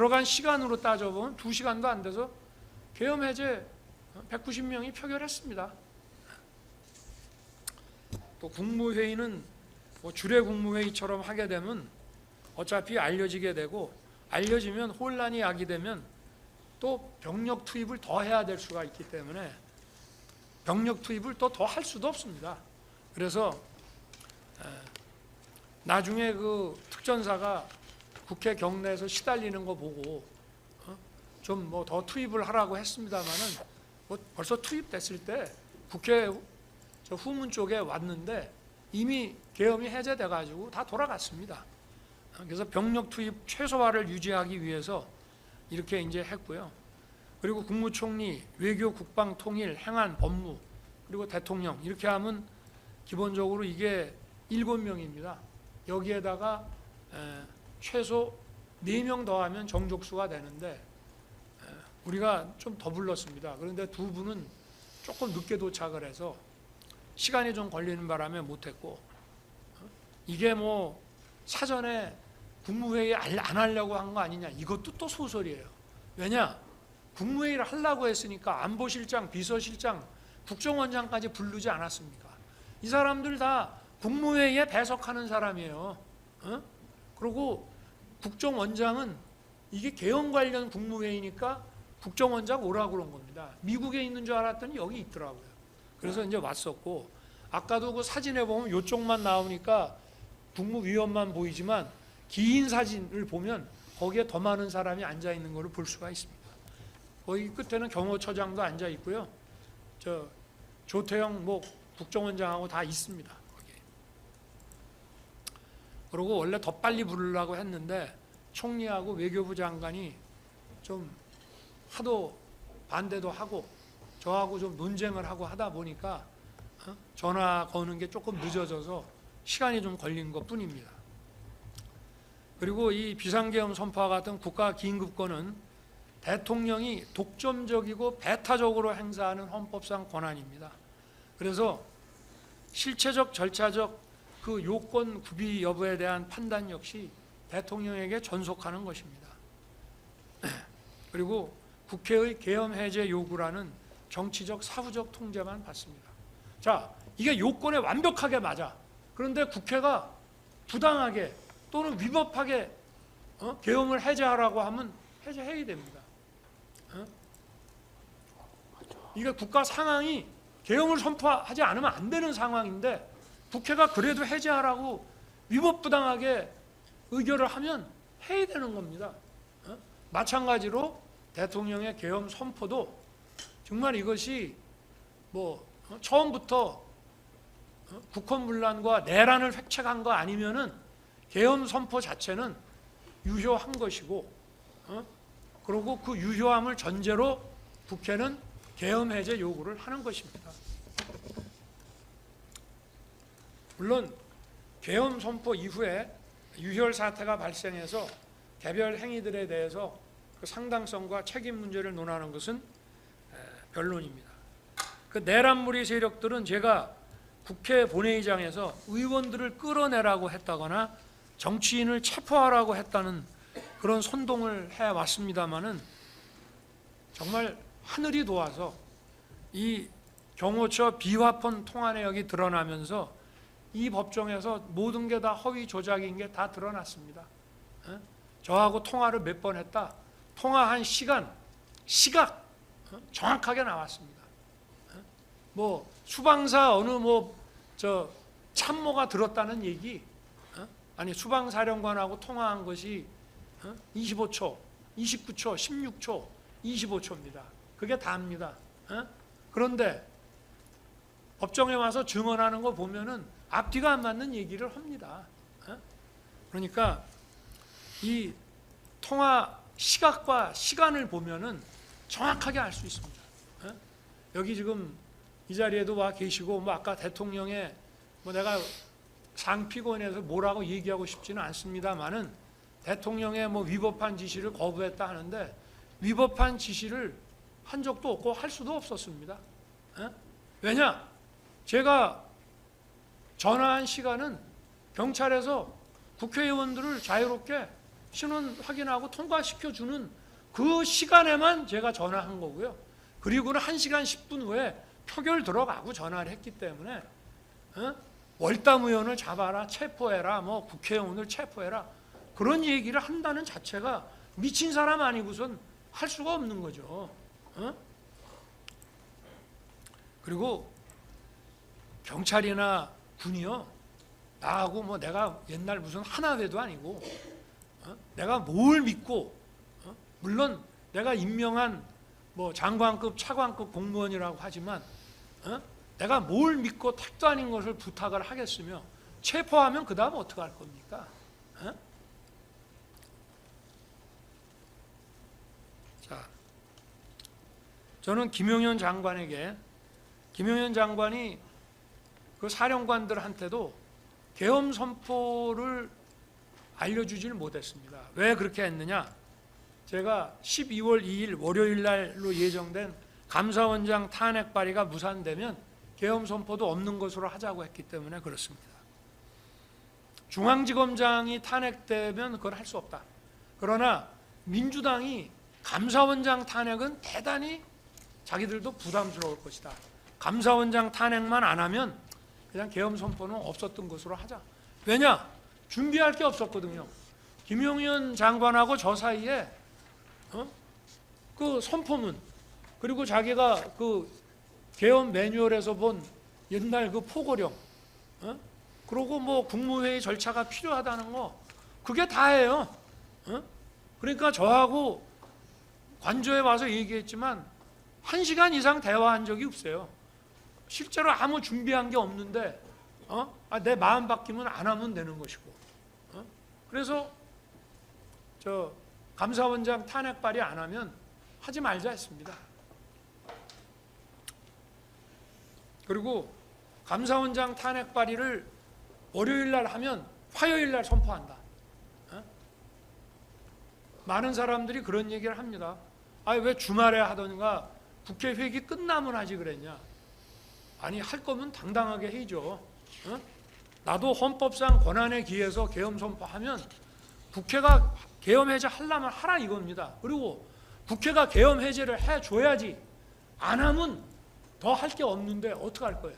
들어간 시간으로 따져보면 2시간도 안 돼서 계엄 해제 190명이 표결했습니다. 또 국무회의는 뭐 주례 국무회의처럼 하게 되면 어차피 알려지게 되고, 알려지면 혼란이 야기되면 또 병력 투입을 더 해야 될 수가 있기 때문에 병력 투입을 또 더 할 수도 없습니다. 그래서 나중에 그 특전사가 국회 경내에서 시달리는 거 보고 좀 뭐 더 투입을 하라고 했습니다마는 뭐 벌써 투입됐을 때 국회 저 후문 쪽에 왔는데 이미 계엄이 해제돼 가지고 다 돌아갔습니다. 그래서 병력 투입 최소화를 유지하기 위해서 이렇게 이제 했고요. 그리고 국무총리, 외교, 국방, 통일, 행안, 법무, 그리고 대통령 이렇게 하면 기본적으로 이게 7명입니다. 여기에다가 최소 4명 더하면 정족수가 되는데 우리가 좀 더 불렀습니다. 그런데 2분은 조금 늦게 도착을 해서 시간이 좀 걸리는 바람에 못했고, 이게 뭐 사전에 국무회의 안 하려고 한 거 아니냐, 이것도 또 소설이에요. 왜냐? 국무회의를 하려고 했으니까 안보실장, 비서실장, 국정원장까지 부르지 않았습니까? 이 사람들 다 국무회의에 배석하는 사람이에요. 그리고 국정원장은 이게 계엄 관련 국무회의니까 국정원장 오라고 그런 겁니다. 미국에 있는 줄 알았더니 여기 있더라고요. 그래서 이제 왔었고, 아까도 그 사진에 보면 이쪽만 나오니까 국무위원만 보이지만 긴 사진을 보면 거기에 더 많은 사람이 앉아 있는 것을 볼 수가 있습니다. 거기 끝에는 경호처장도 앉아 있고요. 저 조태영 뭐 국정원장하고 다 있습니다. 거기. 그리고 원래 더 빨리 부르려고 했는데 총리하고 외교부 장관이 좀 하도 반대도 하고 저하고 좀 논쟁을 하고 하다 보니까 전화 거는 게 조금 늦어져서 시간이 좀 걸린 것 뿐입니다. 그리고 이 비상계엄 선포와 같은 국가 긴급권은 대통령이 독점적이고 배타적으로 행사하는 헌법상 권한입니다. 그래서 실체적, 절차적 그 요건 구비 여부에 대한 판단 역시 대통령에게 전속하는 것입니다. 그리고 국회의 계엄 해제 요구라는 정치적, 사후적 통제만 받습니다. 자, 이게 요건에 완벽하게 맞아. 그런데 국회가 부당하게 또는 위법하게 계엄을 해제하라고 하면 해제해야 됩니다. 이게 국가 상황이 계엄을 선포하지 않으면 안 되는 상황인데 국회가 그래도 해제하라고 위법부당하게 의결을 하면 해야 되는 겁니다. 마찬가지로 대통령의 계엄 선포도 정말 이것이 뭐 처음부터 국헌문란과 내란을 획책한 거 아니면은 계엄 선포 자체는 유효한 것이고, 그리고 그 유효함을 전제로 국회는 계엄 해제 요구를 하는 것입니다. 물론 계엄 선포 이후에 유혈 사태가 발생해서 개별 행위들에 대해서 그 상당성과 책임 문제를 논하는 것은 변론입니다. 그 내란무리 세력들은 제가 국회 본회의장에서 의원들을 끌어내라고 했다거나 정치인을 체포하라고 했다는 그런 선동을 해왔습니다마는 정말 하늘이 도와서 이 경호처 비화폰 통화 내역이 드러나면서 이 법정에서 모든 게 다 허위 조작인 게 다 드러났습니다. 저하고 통화를 몇 번 했다. 통화한 시간, 시각 정확하게 나왔습니다. 뭐 수방사 어느 뭐 저 참모가 들었다는 얘기, 아니 수방사령관하고 통화한 것이 25초, 29초, 16초, 25초입니다. 그게 다입니다. 그런데 법정에 와서 증언하는 거 보면은 앞뒤가 안 맞는 얘기를 합니다. 그러니까 이 통화 시각과 시간을 보면은 정확하게 알 수 있습니다. 여기 지금 이 자리에도 와 계시고, 뭐 아까 대통령의 뭐 내가 상피곤해서 뭐라고 얘기하고 싶지는 않습니다만은 대통령의 뭐 위법한 지시를 거부했다 하는데 위법한 지시를 한 적도 없고 할 수도 없었습니다. 왜냐? 제가 전화한 시간은 경찰에서 국회의원들을 자유롭게 신원 확인하고 통과시켜주는 그 시간에만 제가 전화한 거고요. 그리고는 1시간 10분 후에 표결 들어가고 전화를 했기 때문에 월담 의원을 잡아라, 체포해라, 뭐 국회의원을 체포해라 그런 얘기를 한다는 자체가 미친 사람 아니고선 할 수가 없는 거죠. 그리고 경찰이나 군이요, 나하고 뭐 내가 옛날 무슨 하나회도 아니고 내가 뭘 믿고 물론 내가 임명한 뭐 장관급, 차관급 공무원이라고 하지만 내가 뭘 믿고 택도 아닌 것을 부탁을 하겠으며 체포하면 그 다음 어떻게 할 겁니까? 자, 저는 김용현 장관이 그 사령관들한테도 계엄 선포를 알려주질 못했습니다. 왜 그렇게 했느냐? 제가 12월 2일 월요일 날로 예정된 감사원장 탄핵 발의가 무산되면 계엄 선포도 없는 것으로 하자고 했기 때문에 그렇습니다. 중앙지검장이 탄핵되면 그걸 할 수 없다. 그러나 민주당이 감사원장 탄핵은 대단히 자기들도 부담스러울 것이다. 감사원장 탄핵만 안 하면 그냥 계엄 선포는 없었던 것으로 하자. 왜냐? 준비할 게 없었거든요. 김용현 장관하고 저 사이에 그 선포문 그리고 자기가 그 계엄 매뉴얼에서 본 옛날 그 포고령 그리고 뭐 국무회의 절차가 필요하다는 거 그게 다예요. 그러니까 저하고 관저에 와서 얘기했지만 1시간 이상 대화한 적이 없어요. 실제로 아무 준비한 게 없는데 내 마음 바뀌면 안 하면 되는 것이고 그래서 저 감사원장 탄핵 발의 안 하면 하지 말자 했습니다. 그리고 감사원장 탄핵 발의를 월요일 날 하면 화요일 날 선포한다. 많은 사람들이 그런 얘기를 합니다. 왜 주말에 하던가 국회 회기 끝나면 하지 그랬냐. 아니 할 거면 당당하게 해야죠. 나도 헌법상 권한에 기해서 계엄 선포하면 국회가 계엄 해제 하려면 하라 이겁니다. 그리고 국회가 계엄 해제를 해줘야지 안 하면 더 할 게 없는데 어떻게 할 거예요?